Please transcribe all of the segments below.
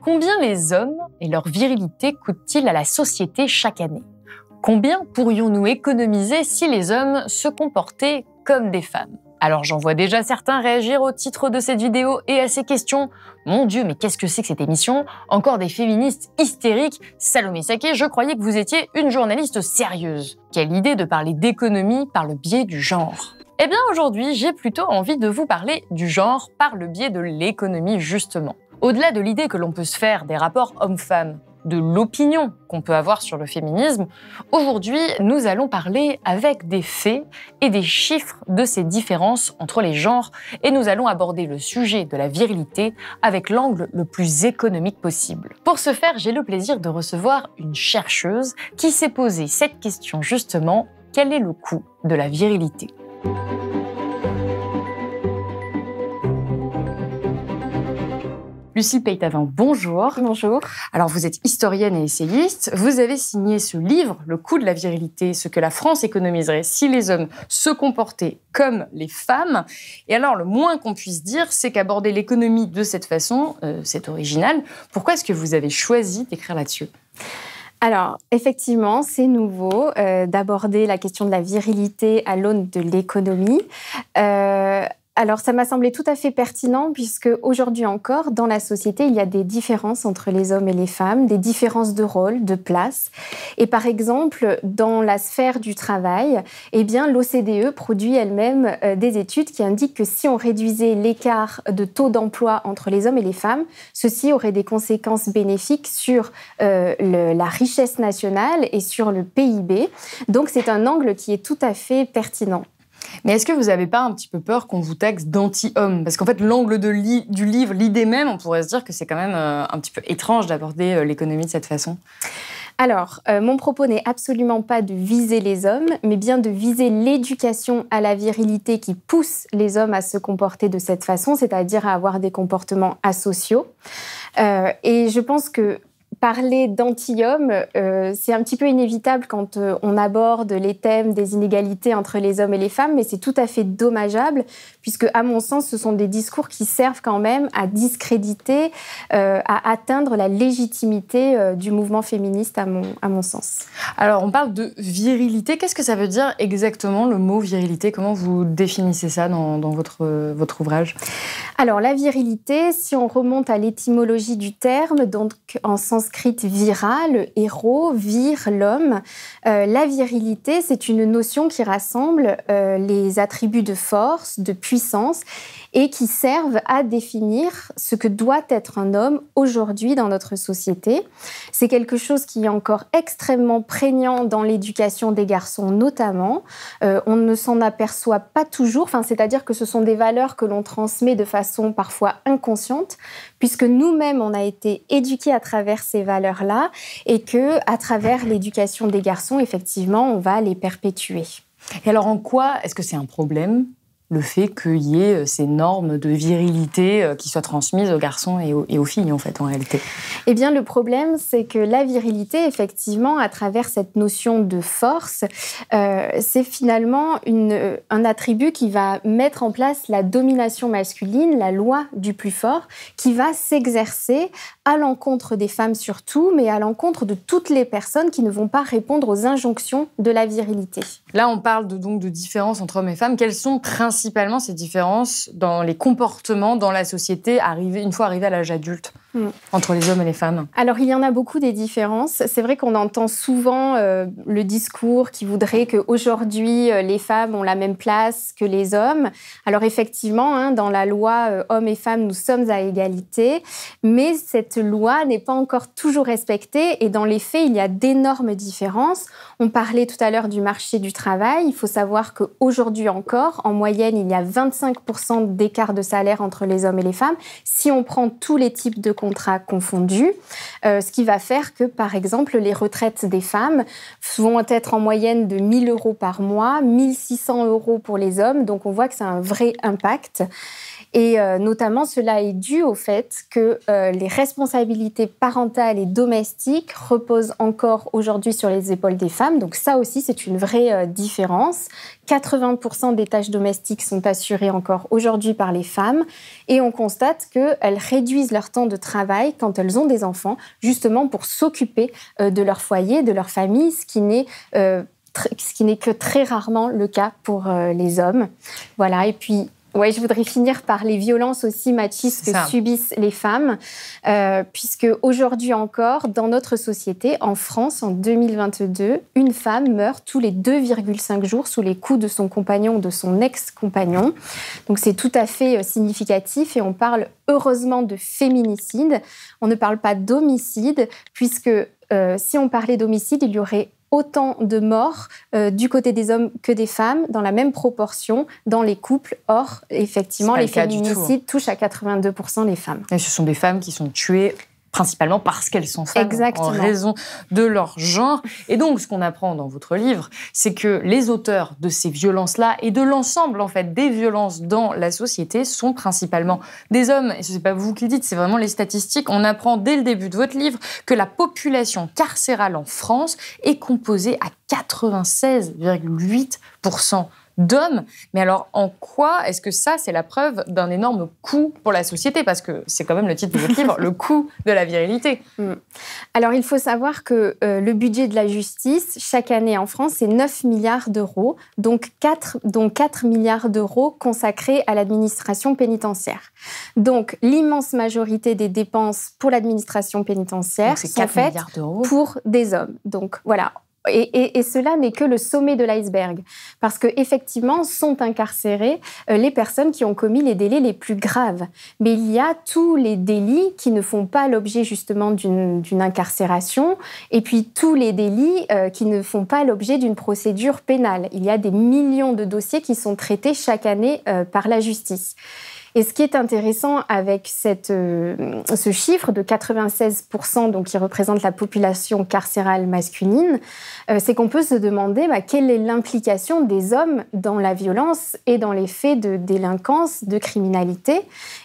Combien les hommes et leur virilité coûtent-ils à la société chaque année? Combien pourrions-nous économiser si les hommes se comportaient comme des femmes? Alors j'en vois déjà certains réagir au titre de cette vidéo et à ces questions. Mon Dieu, mais qu'est-ce que c'est que cette émission? Encore des féministes hystériques? Salomé Saké, je croyais que vous étiez une journaliste sérieuse. Quelle idée de parler d'économie par le biais du genre. Eh bien aujourd'hui, j'ai plutôt envie de vous parler du genre par le biais de l'économie justement. Au-delà de l'idée que l'on peut se faire des rapports hommes-femmes, de l'opinion qu'on peut avoir sur le féminisme, aujourd'hui, nous allons parler avec des faits et des chiffres de ces différences entre les genres et nous allons aborder le sujet de la virilité avec l'angle le plus économique possible. Pour ce faire, j'ai le plaisir de recevoir une chercheuse qui s'est posé cette question justement, quel est le coût de la virilité ? Lucille Peytavin, bonjour. Bonjour. Alors, vous êtes historienne et essayiste. Vous avez signé ce livre, Le coût de la virilité, ce que la France économiserait si les hommes se comportaient comme les femmes. Et alors, le moins qu'on puisse dire, c'est qu'aborder l'économie de cette façon, c'est original. Pourquoi est-ce que vous avez choisi d'écrire là-dessus ? Alors, effectivement, c'est nouveau d'aborder la question de la virilité à l'aune de l'économie. Alors, ça m'a semblé tout à fait pertinent puisque aujourd'hui encore, dans la société, il y a des différences entre les hommes et les femmes, des différences de rôle, de place. Et par exemple, dans la sphère du travail, eh bien, l'OCDE produit elle-même des études qui indiquent que si on réduisait l'écart de taux d'emploi entre les hommes et les femmes, ceci aurait des conséquences bénéfiques sur la richesse nationale et sur le PIB. Donc, c'est un angle qui est tout à fait pertinent. Mais est-ce que vous n'avez pas un petit peu peur qu'on vous taxe d'anti-homme ? Parce qu'en fait, l'angle du livre, l'idée même, on pourrait se dire que c'est quand même un petit peu étrange d'aborder l'économie de cette façon. Alors, mon propos n'est absolument pas de viser les hommes, mais bien de viser l'éducation à la virilité qui pousse les hommes à se comporter de cette façon, c'est-à-dire à avoir des comportements asociaux. Et je pense que parler d'anti-homme, c'est un petit peu inévitable quand on aborde les thèmes des inégalités entre les hommes et les femmes, mais c'est tout à fait dommageable, puisque, à mon sens, ce sont des discours qui servent quand même à discréditer, à atteindre la légitimité du mouvement féministe, à mon sens. Alors, on parle de virilité. Qu'est-ce que ça veut dire exactement, le mot virilité ? Comment vous définissez ça dans votre ouvrage ? Alors, la virilité, si on remonte à l'étymologie du terme, donc en sanskrit vira, le héros, vir, l'homme. La virilité, c'est une notion qui rassemble les attributs de force, de puissance et qui servent à définir ce que doit être un homme aujourd'hui dans notre société. C'est quelque chose qui est encore extrêmement prégnant dans l'éducation des garçons notamment. On ne s'en aperçoit pas toujours, c'est-à-dire que ce sont des valeurs que l'on transmet de façon parfois inconsciente, puisque nous-mêmes, on a été éduqués à travers ces valeurs-là et que, à travers l'éducation des garçons, effectivement, on va les perpétuer. Et alors, en quoi est-ce que c'est un problème, le fait qu'il y ait ces normes de virilité qui soient transmises aux garçons et aux filles, en fait, en réalité? Eh bien, le problème, c'est que la virilité, effectivement, à travers cette notion de force, c'est finalement un attribut qui va mettre en place la domination masculine, la loi du plus fort, qui va s'exercer à l'encontre des femmes surtout, mais à l'encontre de toutes les personnes qui ne vont pas répondre aux injonctions de la virilité. Là, on parle donc de différences entre hommes et femmes. Quelles sont principalement ces différences dans les comportements dans la société une fois arrivés à l'âge adulte entre les hommes et les femmes? Alors, il y en a beaucoup des différences. C'est vrai qu'on entend souvent le discours qui voudrait qu'aujourd'hui, les femmes ont la même place que les hommes. Alors, effectivement, dans la loi hommes et femmes, nous sommes à égalité, mais cette loi n'est pas encore toujours respectée et dans les faits, il y a d'énormes différences. On parlait tout à l'heure du marché du travail. Il faut savoir qu'aujourd'hui encore, en moyenne, il y a 25% d'écart de salaire entre les hommes et les femmes. Si on prend tous les types de contrats confondus, ce qui va faire que, par exemple, les retraites des femmes vont être en moyenne de 1 000 € par mois, 1 600 € pour les hommes. Donc, on voit que c'est un vrai impact. Et notamment, cela est dû au fait que les responsabilités parentales et domestiques reposent encore aujourd'hui sur les épaules des femmes. Donc ça aussi, c'est une vraie différence. 80% des tâches domestiques sont assurées encore aujourd'hui par les femmes. Et on constate qu'elles réduisent leur temps de travail quand elles ont des enfants, justement pour s'occuper de leur foyer, de leur famille, ce qui n'est que très rarement le cas pour les hommes. Voilà, et puis... Ouais, je voudrais finir par les violences aussi machistes que subissent les femmes, puisque aujourd'hui encore, dans notre société, en France, en 2022, une femme meurt tous les 2,5 jours sous les coups de son compagnon ou de son ex-compagnon. Donc c'est tout à fait significatif et on parle heureusement de féminicide. On ne parle pas d'homicide, puisque si on parlait d'homicide, il y aurait autant de morts du côté des hommes que des femmes, dans la même proportion, dans les couples. Or, effectivement, les féminicides touchent à 82% les femmes. Et ce sont des femmes qui sont tuées principalement parce qu'elles sont femmes, Exactement. En raison de leur genre. Et donc, ce qu'on apprend dans votre livre, c'est que les auteurs de ces violences-là et de l'ensemble, en fait, des violences dans la société sont principalement des hommes. Et ce n'est pas vous qui le dites, c'est vraiment les statistiques. On apprend dès le début de votre livre que la population carcérale en France est composée à 96,8% d'hommes. Mais alors, en quoi est-ce que ça, c'est la preuve d'un énorme coût pour la société? Parce que c'est quand même le titre de votre livre, le coût de la virilité. Alors, il faut savoir que le budget de la justice, chaque année en France, c'est 9 milliards d'euros, dont 4 milliards d'euros consacrés à l'administration pénitentiaire. Donc, l'immense majorité des dépenses pour l'administration pénitentiaire sont faites pour des hommes. Donc, voilà. Et cela n'est que le sommet de l'iceberg, parce qu'effectivement, sont incarcérées les personnes qui ont commis les délits les plus graves. Mais il y a tous les délits qui ne font pas l'objet justement d'une incarcération, et puis tous les délits qui ne font pas l'objet d'une procédure pénale. Il y a des millions de dossiers qui sont traités chaque année par la justice. Et ce qui est intéressant avec ce chiffre de 96%, donc qui représente la population carcérale masculine, c'est qu'on peut se demander quelle est l'implication des hommes dans la violence et dans les faits de délinquance, de criminalité.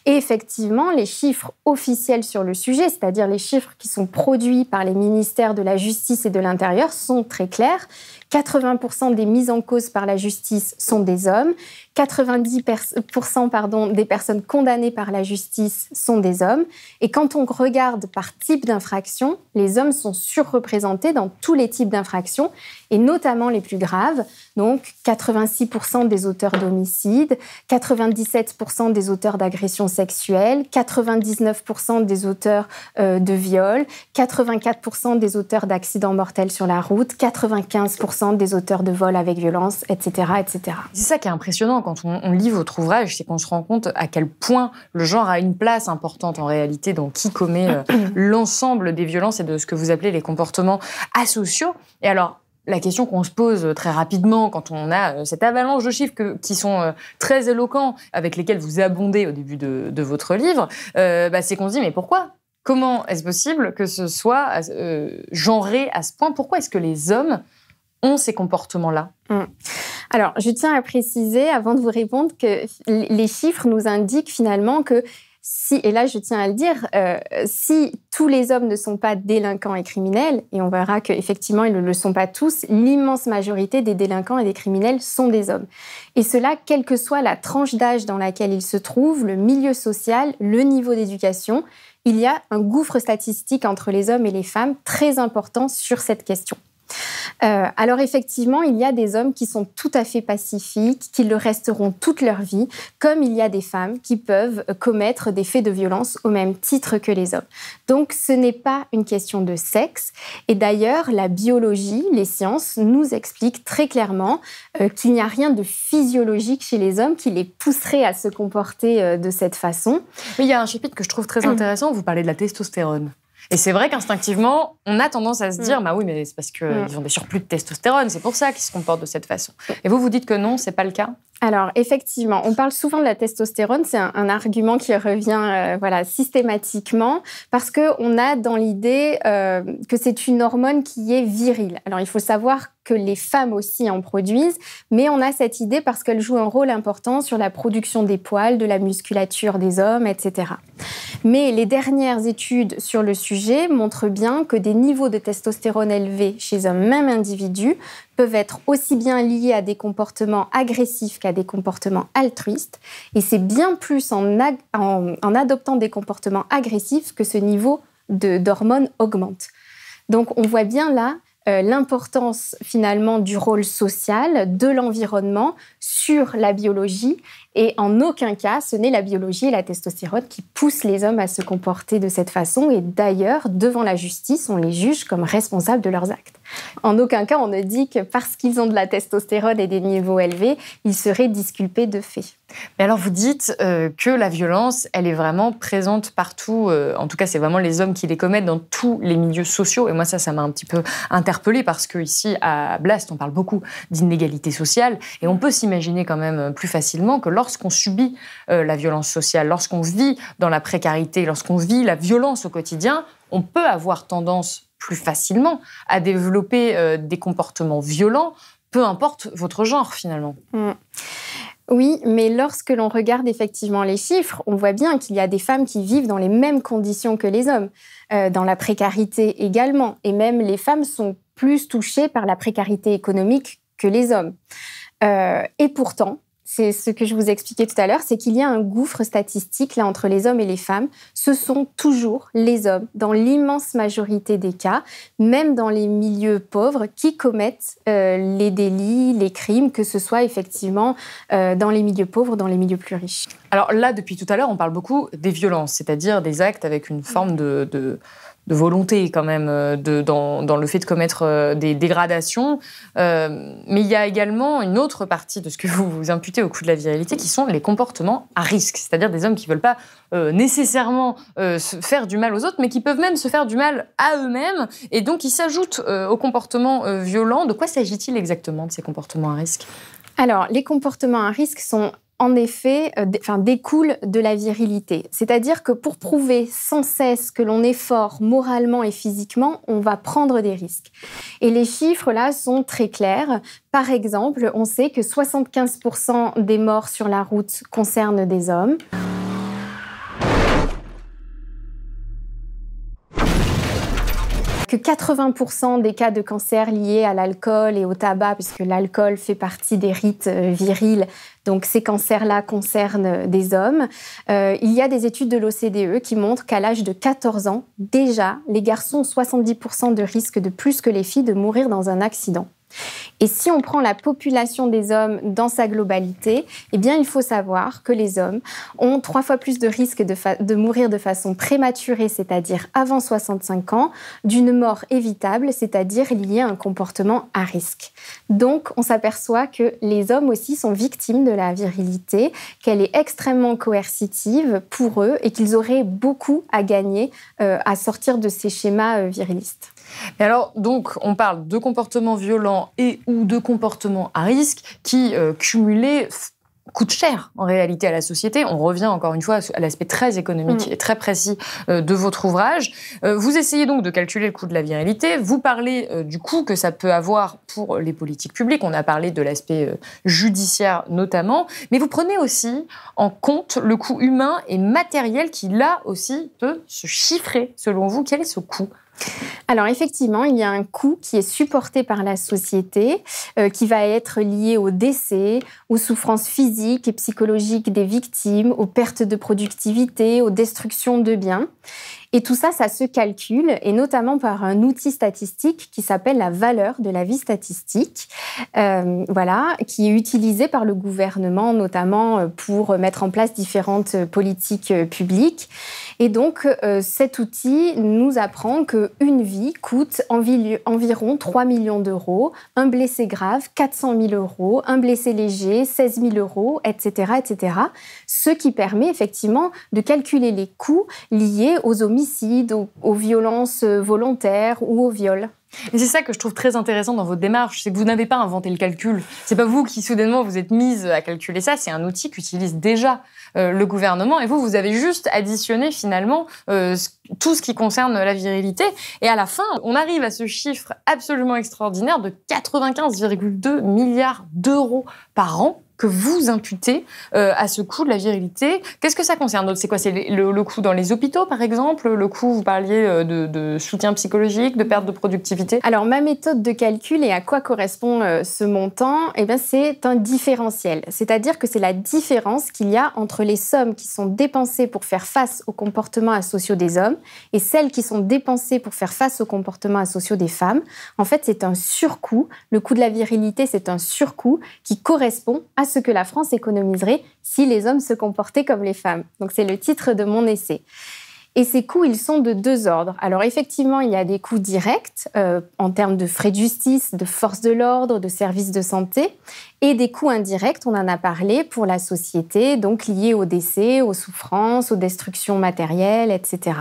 Et effectivement, les chiffres officiels sur le sujet, c'est-à-dire les chiffres qui sont produits par les ministères de la Justice et de l'Intérieur, sont très clairs. 80% des mises en cause par la justice sont des hommes. 90% des personnes condamnées par la justice sont des hommes. Et quand on regarde par type d'infraction, les hommes sont surreprésentés dans tous les types d'infractions, et notamment les plus graves. Donc, 86% des auteurs d'homicide, 97% des auteurs d'agressions sexuelles, 99% des auteurs de viol, 84% des auteurs d'accidents mortels sur la route, 95% des auteurs de vol avec violence, etc., etc. C'est ça qui est impressionnant quand on lit votre ouvrage, c'est qu'on se rend compte à quel point le genre a une place importante en réalité dans qui commet l'ensemble des violences et de ce que vous appelez les comportements asociaux. Et alors, la question qu'on se pose très rapidement quand on a cette avalanche de chiffres qui sont très éloquents, avec lesquels vous abondez au début de votre livre, c'est qu'on se dit, mais pourquoi ? Comment est-ce possible que ce soit genré à ce point ? Pourquoi est-ce que les hommes ont ces comportements-là ? Alors, je tiens à préciser, avant de vous répondre, que les chiffres nous indiquent finalement que si, et là je tiens à le dire, si tous les hommes ne sont pas délinquants et criminels, et on verra qu'effectivement ils ne le sont pas tous, l'immense majorité des délinquants et des criminels sont des hommes. Et cela, quelle que soit la tranche d'âge dans laquelle ils se trouvent, le milieu social, le niveau d'éducation, il y a un gouffre statistique entre les hommes et les femmes très important sur cette question. Alors effectivement, il y a des hommes qui sont tout à fait pacifiques, qui le resteront toute leur vie, comme il y a des femmes qui peuvent commettre des faits de violence au même titre que les hommes. Donc ce n'est pas une question de sexe. Et d'ailleurs, la biologie, les sciences nous expliquent très clairement qu'il n'y a rien de physiologique chez les hommes qui les pousserait à se comporter de cette façon. Mais il y a un chapitre que je trouve très intéressant, vous parlez de la testostérone. Et c'est vrai qu'instinctivement, on a tendance à se dire oui, mais c'est parce qu'ils ont des surplus de testostérone, c'est pour ça qu'ils se comportent de cette façon. Et vous dites que non, c'est pas le cas ? Alors, effectivement, on parle souvent de la testostérone. C'est un argument qui revient systématiquement parce qu'on a dans l'idée que c'est une hormone qui est virile. Alors, il faut savoir que les femmes aussi en produisent, mais on a cette idée parce qu'elle joue un rôle important sur la production des poils, de la musculature des hommes, etc. Mais les dernières études sur le sujet montrent bien que des niveaux de testostérone élevés chez un même individu peuvent être aussi bien liés à des comportements agressifs qu'à des comportements altruistes. Et c'est bien plus en adoptant des comportements agressifs que ce niveau d'hormones augmente. Donc on voit bien là l'importance finalement du rôle social, de l'environnement sur la biologie. Et en aucun cas, ce n'est la biologie et la testostérone qui poussent les hommes à se comporter de cette façon. Et d'ailleurs, devant la justice, on les juge comme responsables de leurs actes. En aucun cas, on ne dit que parce qu'ils ont de la testostérone et des niveaux élevés, ils seraient disculpés de fait. Mais alors, vous dites que la violence, elle est vraiment présente partout. En tout cas, c'est vraiment les hommes qui les commettent dans tous les milieux sociaux. Et moi, ça m'a un petit peu interpellée parce qu'ici, à Blast, on parle beaucoup d'inégalité sociale. Et on peut s'imaginer quand même plus facilement que lorsqu'on subit la violence sociale, lorsqu'on vit dans la précarité, lorsqu'on vit la violence au quotidien, on peut avoir tendance plus facilement à développer des comportements violents, peu importe votre genre finalement. Oui, mais lorsque l'on regarde effectivement les chiffres, on voit bien qu'il y a des femmes qui vivent dans les mêmes conditions que les hommes, dans la précarité également. Et même les femmes sont plus touchées par la précarité économique que les hommes. Et pourtant, c'est ce que je vous expliquais tout à l'heure, c'est qu'il y a un gouffre statistique là entre les hommes et les femmes. Ce sont toujours les hommes, dans l'immense majorité des cas, même dans les milieux pauvres, qui commettent les délits, les crimes, que ce soit effectivement dans les milieux pauvres ou dans les milieux plus riches. Alors là, depuis tout à l'heure, on parle beaucoup des violences, c'est-à-dire des actes avec une forme de volonté quand même dans le fait de commettre des dégradations. Mais il y a également une autre partie de ce que vous imputez au coup de la virilité qui sont les comportements à risque, c'est-à-dire des hommes qui ne veulent pas nécessairement se faire du mal aux autres, mais qui peuvent même se faire du mal à eux-mêmes et donc ils s'ajoutent aux comportements violents. De quoi s'agit-il exactement de ces comportements à risque ? Alors, les comportements à risque sont en effet, découle de la virilité. C'est-à-dire que pour prouver sans cesse que l'on est fort moralement et physiquement, on va prendre des risques. Et les chiffres là sont très clairs. Par exemple, on sait que 75% des morts sur la route concernent des hommes. Que 80% des cas de cancer liés à l'alcool et au tabac, puisque l'alcool fait partie des rites virils, donc ces cancers-là concernent des hommes. Il y a des études de l'OCDE qui montrent qu'à l'âge de 14 ans, déjà, les garçons ont 70% de risque de plus que les filles de mourir dans un accident. Et si on prend la population des hommes dans sa globalité, eh bien, il faut savoir que les hommes ont 3 fois plus de risques de mourir de façon prématurée, c'est-à-dire avant 65 ans, d'une mort évitable, c'est-à-dire liée à un comportement à risque. Donc, on s'aperçoit que les hommes aussi sont victimes de la virilité, qu'elle est extrêmement coercitive pour eux et qu'ils auraient beaucoup à gagner à sortir de ces schémas virilistes. Et alors, donc, on parle de comportements violents et ou de comportements à risque qui, cumulés, coûtent cher en réalité à la société. On revient encore une fois à l'aspect très économique et très précis de votre ouvrage. Vous essayez donc de calculer le coût de la virilité. Vous parlez du coût que ça peut avoir pour les politiques publiques. On a parlé de l'aspect judiciaire notamment. Mais vous prenez aussi en compte le coût humain et matériel qui, là aussi, peut se chiffrer. Selon vous, quel est ce coût ? Alors effectivement, il y a un coût qui est supporté par la société, qui va être lié au décès, aux souffrances physiques et psychologiques des victimes, aux pertes de productivité, aux destructions de biens. Et tout ça, ça se calcule, et notamment par un outil statistique qui s'appelle la valeur de la vie statistique, qui est utilisé par le gouvernement, notamment pour mettre en place différentes politiques publiques. Et donc, cet outil nous apprend qu'une vie coûte environ 3 millions d'euros, un blessé grave, 400 000 euros, un blessé léger, 16 000 euros, etc., etc. Ce qui permet effectivement de calculer les coûts liés aux homicides, aux violences volontaires ou au viol. Et c'est ça que je trouve très intéressant dans votre démarche, c'est que vous n'avez pas inventé le calcul. C'est pas vous qui, soudainement, vous êtes mise à calculer ça, c'est un outil qu'utilise déjà le gouvernement. Et vous avez juste additionné, finalement, tout ce qui concerne la virilité. Et à la fin, on arrive à ce chiffre absolument extraordinaire de 95,2 milliards d'euros par an que vous imputez à ce coût de la virilité. Qu'est-ce que ça concerne d'autre? C'est quoi? C'est le coût dans les hôpitaux, par exemple? Le coût, vous parliez de soutien psychologique, de perte de productivité? Alors, ma méthode de calcul et à quoi correspond ce montant, eh bien, c'est un différentiel. C'est-à-dire que c'est la différence qu'il y a entre les sommes qui sont dépensées pour faire face aux comportements asociaux des hommes et celles qui sont dépensées pour faire face aux comportements asociaux des femmes. En fait, c'est un surcoût. Le coût de la virilité, c'est un surcoût qui correspond à ce que la France économiserait si les hommes se comportaient comme les femmes. Donc, c'est le titre de mon essai. Et ces coûts, ils sont de deux ordres. Alors, effectivement, il y a des coûts directs en termes de frais de justice, de forces de l'ordre, de services de santé, et des coûts indirects, on en a parlé, pour la société, donc liés au décès, aux souffrances, aux destructions matérielles, etc.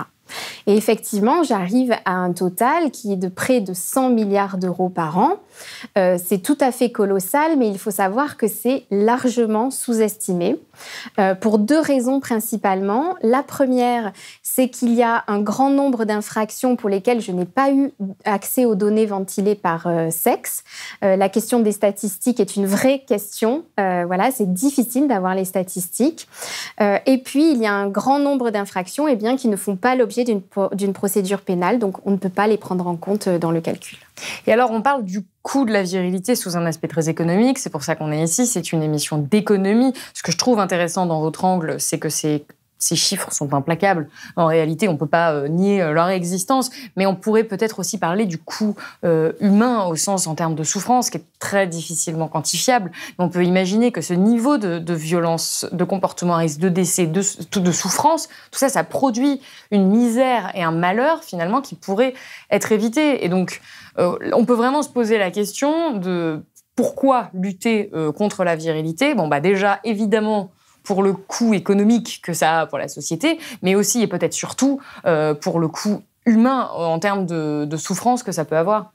Et effectivement, j'arrive à un total qui est de près de 100 milliards d'euros par an. C'est tout à fait colossal, mais il faut savoir que c'est largement sous-estimé pour deux raisons principalement. La première, c'est qu'il y a un grand nombre d'infractions pour lesquelles je n'ai pas eu accès aux données ventilées par sexe. La question des statistiques est une vraie question. Voilà, c'est difficile d'avoir les statistiques. Et puis, il y a un grand nombre d'infractions qui ne font pas l'objet d'une procédure pénale, donc on ne peut pas les prendre en compte dans le calcul. Et alors, on parle du coût de la virilité sous un aspect très économique, c'est pour ça qu'on est ici, c'est une émission d'économie. Ce que je trouve intéressant dans votre angle, c'est que ces chiffres sont implacables. En réalité, on ne peut pas nier leur existence, mais on pourrait peut-être aussi parler du coût humain au sens en termes de souffrance, qui est très difficilement quantifiable. On peut imaginer que ce niveau de violence, de comportement à risque de décès, de souffrance, tout ça, ça produit une misère et un malheur, finalement, qui pourrait être évité. Et donc, on peut vraiment se poser la question de pourquoi lutter contre la virilité. Bon, déjà, évidemment, pour le coût économique que ça a pour la société, mais aussi et peut-être surtout pour le coût humain en termes de souffrance que ça peut avoir.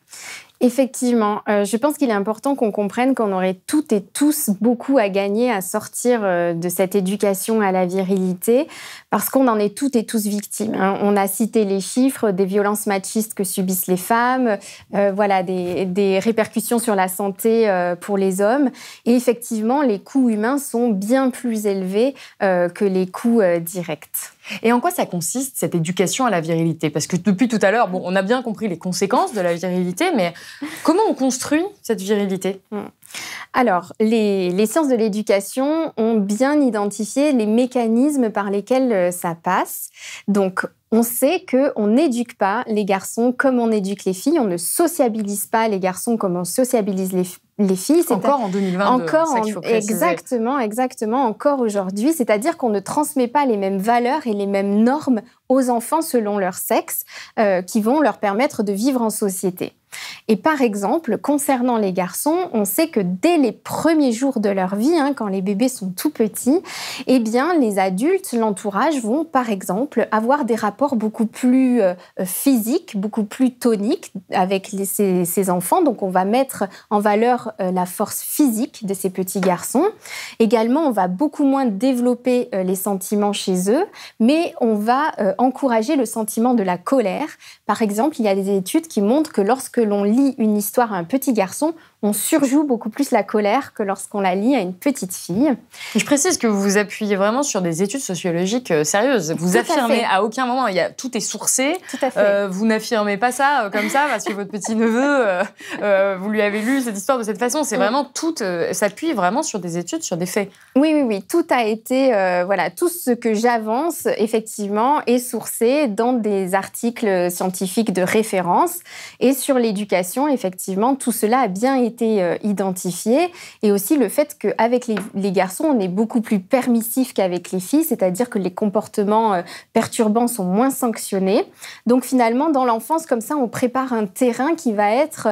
Effectivement, je pense qu'il est important qu'on comprenne qu'on aurait toutes et tous beaucoup à gagner à sortir de cette éducation à la virilité, parce qu'on en est toutes et tous victimes. On a cité les chiffres des violences machistes que subissent les femmes, des répercussions sur la santé pour les hommes. Et effectivement, les coûts humains sont bien plus élevés que les coûts directs. Et en quoi ça consiste, cette éducation à la virilité? Parce que depuis tout à l'heure, on a bien compris les conséquences de la virilité, mais comment on construit cette virilité? Alors, les sciences de l'éducation ont bien identifié les mécanismes par lesquels ça passe. Donc, on sait qu'on n'éduque pas les garçons comme on éduque les filles. On ne sociabilise pas les garçons comme on sociabilise les filles. Encore en 2022. Exactement, encore aujourd'hui. C'est-à-dire qu'on ne transmet pas les mêmes valeurs et les mêmes normes aux enfants selon leur sexe qui vont leur permettre de vivre en société. Et par exemple, concernant les garçons, on sait que dès les premiers jours de leur vie, quand les bébés sont tout petits, les adultes, l'entourage vont par exemple avoir des rapports beaucoup plus physiques, beaucoup plus toniques avec ces enfants. Donc on va mettre en valeur la force physique de ces petits garçons. Également, on va beaucoup moins développer les sentiments chez eux, mais on va encourager le sentiment de la colère. Par exemple, il y a des études qui montrent que lorsque l'on lit une histoire à un petit garçon, on surjoue beaucoup plus la colère que lorsqu'on la lit à une petite fille. Je précise que vous vous appuyez vraiment sur des études sociologiques sérieuses. Vous affirmez à aucun moment, tout est sourcé. Tout à fait. Vous n'affirmez pas ça comme ça parce que votre petit-neveu, vous lui avez lu cette histoire de cette façon. C'est vraiment s'appuie vraiment sur des études, sur des faits. Oui. Tout a été, tout ce que j'avance, effectivement, est sourcé dans des articles scientifiques de référence. Et sur l'éducation, effectivement, tout cela a bien été identifié. Et aussi le fait qu'avec les garçons, on est beaucoup plus permissif qu'avec les filles, c'est-à-dire que les comportements perturbants sont moins sanctionnés. Donc finalement, dans l'enfance, comme ça, on prépare un terrain qui va être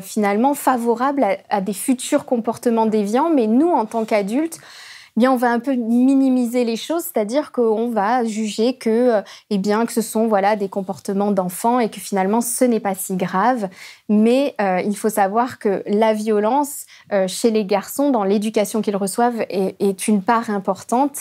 finalement favorable à des futurs comportements déviants. Mais nous, en tant qu'adultes, bien on va un peu minimiser les choses, c'est-à-dire qu'on va juger que, que ce sont des comportements d'enfants et que finalement ce n'est pas si grave. Mais il faut savoir que la violence chez les garçons, dans l'éducation qu'ils reçoivent, est une part importante,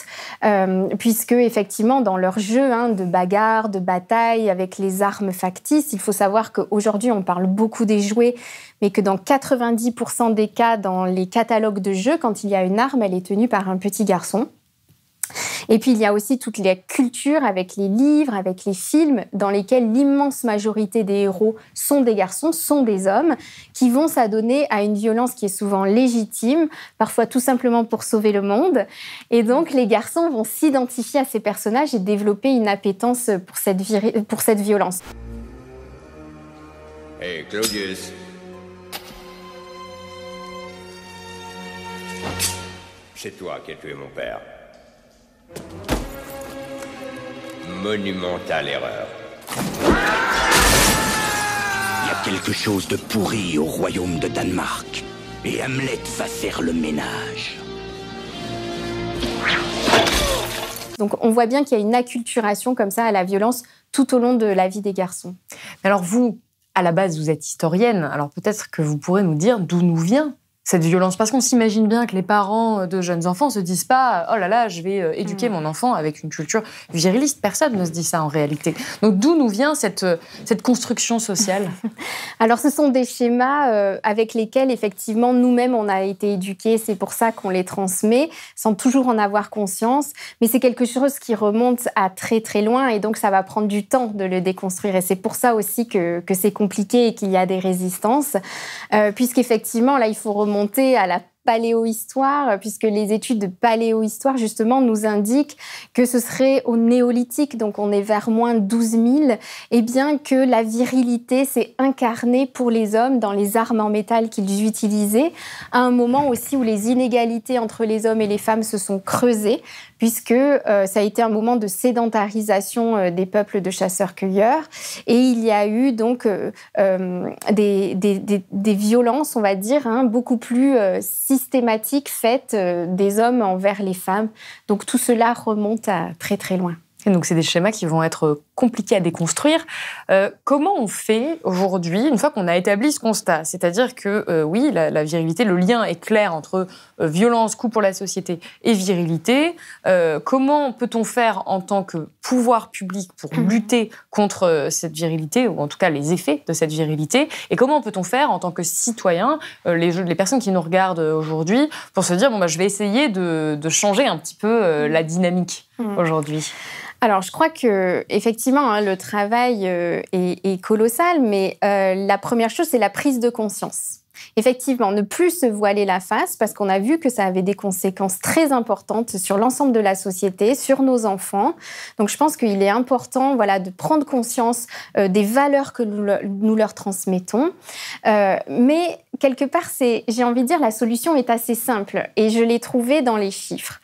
puisque effectivement dans leur jeu de bagarre, de bataille avec les armes factices, il faut savoir qu'aujourd'hui on parle beaucoup des jouets, mais que dans 90% des cas, dans les catalogues de jeux, quand il y a une arme, elle est tenue par un petit garçon. Et puis, il y a aussi toute la culture avec les livres, avec les films, dans lesquels l'immense majorité des héros sont des garçons, sont des hommes, qui vont s'adonner à une violence qui est souvent légitime, parfois tout simplement pour sauver le monde. Et donc, les garçons vont s'identifier à ces personnages et développer une appétence pour cette violence. Hey, Claudius. C'est toi qui as tué mon père. Monumentale erreur. Il y a quelque chose de pourri au royaume de Danemark. Et Hamlet va faire le ménage. Donc on voit bien qu'il y a une acculturation comme ça à la violence tout au long de la vie des garçons. Alors vous, à la base, vous êtes historienne. Alors peut-être que vous pourrez nous dire d'où nous vient cette violence. Parce qu'on s'imagine bien que les parents de jeunes enfants se disent pas « Oh là là, je vais éduquer mon enfant avec une culture viriliste ». Personne ne se dit ça en réalité. Donc d'où nous vient cette construction sociale? Alors ce sont des schémas avec lesquels effectivement nous-mêmes on a été éduqués. C'est pour ça qu'on les transmet sans toujours en avoir conscience. Mais c'est quelque chose qui remonte à très très loin et donc ça va prendre du temps de le déconstruire. Et c'est pour ça aussi que c'est compliqué et qu'il y a des résistances. Puisqu'effectivement là il faut remonter à la paléohistoire, puisque les études de paléohistoire, justement, nous indiquent que ce serait au néolithique, donc on est vers moins 12 000, et bien que la virilité s'est incarnée pour les hommes dans les armes en métal qu'ils utilisaient, à un moment aussi où les inégalités entre les hommes et les femmes se sont creusées, puisque ça a été un moment de sédentarisation des peuples de chasseurs-cueilleurs, et il y a eu donc des violences, on va dire, beaucoup plus systématiques faites des hommes envers les femmes. Donc tout cela remonte à très très loin. Et donc c'est des schémas qui vont être compliqués à déconstruire. Comment on fait aujourd'hui, une fois qu'on a établi ce constat, c'est-à-dire que oui, la virilité, le lien est clair entre violence, coût pour la société et virilité. Comment peut-on faire en tant que pouvoir public pour lutter contre cette virilité, ou en tout cas les effets de cette virilité? Et comment peut-on faire en tant que citoyen, les personnes qui nous regardent aujourd'hui, pour se dire je vais essayer de changer un petit peu la dynamique aujourd'hui? Alors, je crois que effectivement, le travail est colossal, mais la première chose, c'est la prise de conscience. Effectivement, ne plus se voiler la face, parce qu'on a vu que ça avait des conséquences très importantes sur l'ensemble de la société, sur nos enfants. Donc, je pense qu'il est important de prendre conscience des valeurs que nous leur transmettons. Mais quelque part, j'ai envie de dire, la solution est assez simple. Et je l'ai trouvée dans les chiffres.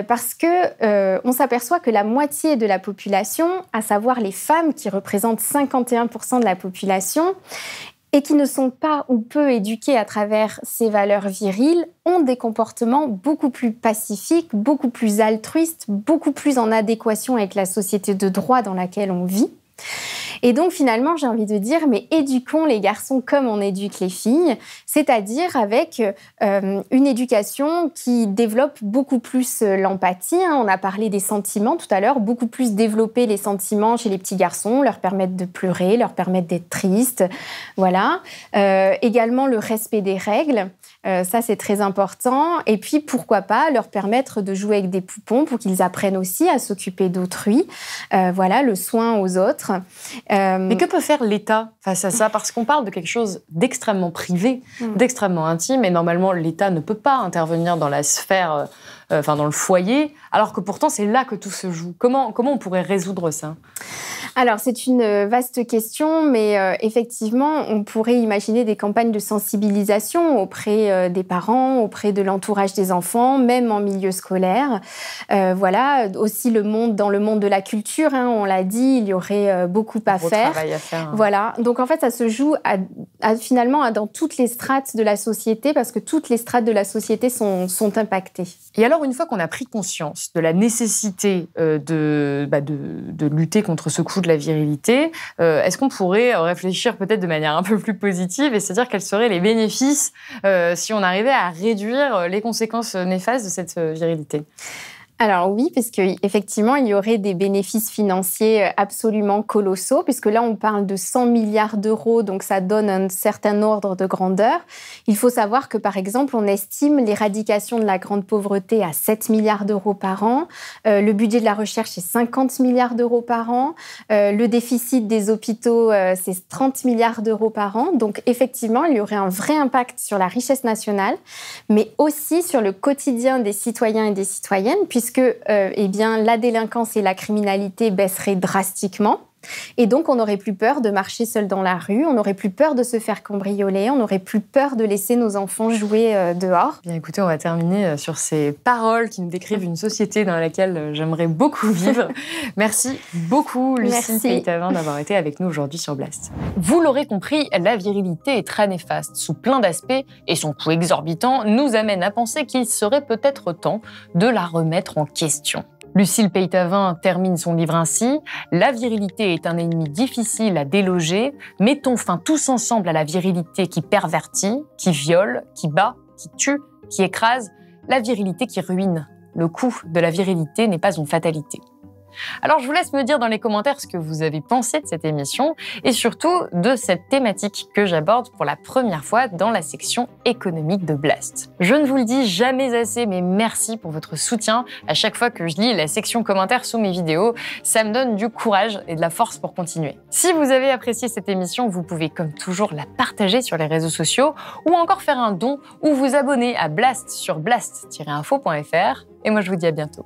Parce que on s'aperçoit que la moitié de la population, à savoir les femmes qui représentent 51% de la population, et qui ne sont pas ou peu éduqués à travers ces valeurs viriles, ont des comportements beaucoup plus pacifiques, beaucoup plus altruistes, beaucoup plus en adéquation avec la société de droit dans laquelle on vit. Et donc, finalement, j'ai envie de dire, mais éduquons les garçons comme on éduque les filles, c'est-à-dire avec une éducation qui développe beaucoup plus l'empathie. On a parlé des sentiments tout à l'heure, beaucoup plus développer les sentiments chez les petits garçons, leur permettre de pleurer, leur permettre d'être tristes, voilà. Également, le respect des règles. Ça, c'est très important. Et puis, pourquoi pas leur permettre de jouer avec des poupons pour qu'ils apprennent aussi à s'occuper d'autrui. Le soin aux autres. Mais que peut faire l'État face à ça? Parce qu'on parle de quelque chose d'extrêmement privé, d'extrêmement intime, et normalement, l'État ne peut pas intervenir dans la sphère, dans le foyer, alors que pourtant, c'est là que tout se joue. Comment on pourrait résoudre ça? Alors, c'est une vaste question, mais effectivement, on pourrait imaginer des campagnes de sensibilisation auprès des parents, auprès de l'entourage des enfants, même en milieu scolaire. Voilà, aussi dans le monde de la culture, hein, on l'a dit, il y aurait beaucoup à faire. Travail à faire. Voilà, donc en fait, ça se joue finalement dans toutes les strates de la société, parce que toutes les strates de la société sont impactées. Et alors, une fois qu'on a pris conscience de la nécessité de lutter contre ce coup de la virilité, est-ce qu'on pourrait réfléchir peut-être de manière un peu plus positive, et c'est-à-dire quels seraient les bénéfices si on arrivait à réduire les conséquences néfastes de cette virilité ? Alors oui, parce qu'effectivement, il y aurait des bénéfices financiers absolument colossaux, puisque là, on parle de 100 milliards d'euros, donc ça donne un certain ordre de grandeur. Il faut savoir que, par exemple, on estime l'éradication de la grande pauvreté à 7 milliards d'euros par an. Le budget de la recherche est 50 milliards d'euros par an. Le déficit des hôpitaux, c'est 30 milliards d'euros par an. Donc, effectivement, il y aurait un vrai impact sur la richesse nationale, mais aussi sur le quotidien des citoyens et des citoyennes, puisque la délinquance et la criminalité baisseraient drastiquement. Et donc, on n'aurait plus peur de marcher seul dans la rue, on n'aurait plus peur de se faire cambrioler, on n'aurait plus peur de laisser nos enfants jouer dehors. Bien, écoutez, on va terminer sur ces paroles qui nous décrivent une société dans laquelle j'aimerais beaucoup vivre. Merci beaucoup, Lucille Peytavin, d'avoir été avec nous aujourd'hui sur Blast. Vous l'aurez compris, la virilité est très néfaste sous plein d'aspects, et son coût exorbitant nous amène à penser qu'il serait peut-être temps de la remettre en question. Lucille Peytavin termine son livre ainsi « La virilité est un ennemi difficile à déloger. Mettons fin tous ensemble à la virilité qui pervertit, qui viole, qui bat, qui tue, qui écrase, la virilité qui ruine. Le coût de la virilité n'est pas une fatalité. » Alors, je vous laisse me dire dans les commentaires ce que vous avez pensé de cette émission et surtout de cette thématique que j'aborde pour la première fois dans la section économique de Blast. Je ne vous le dis jamais assez, mais merci pour votre soutien. À chaque fois que je lis la section commentaires sous mes vidéos, ça me donne du courage et de la force pour continuer. Si vous avez apprécié cette émission, vous pouvez comme toujours la partager sur les réseaux sociaux ou encore faire un don ou vous abonner à Blast sur blast-info.fr. Et moi, je vous dis à bientôt.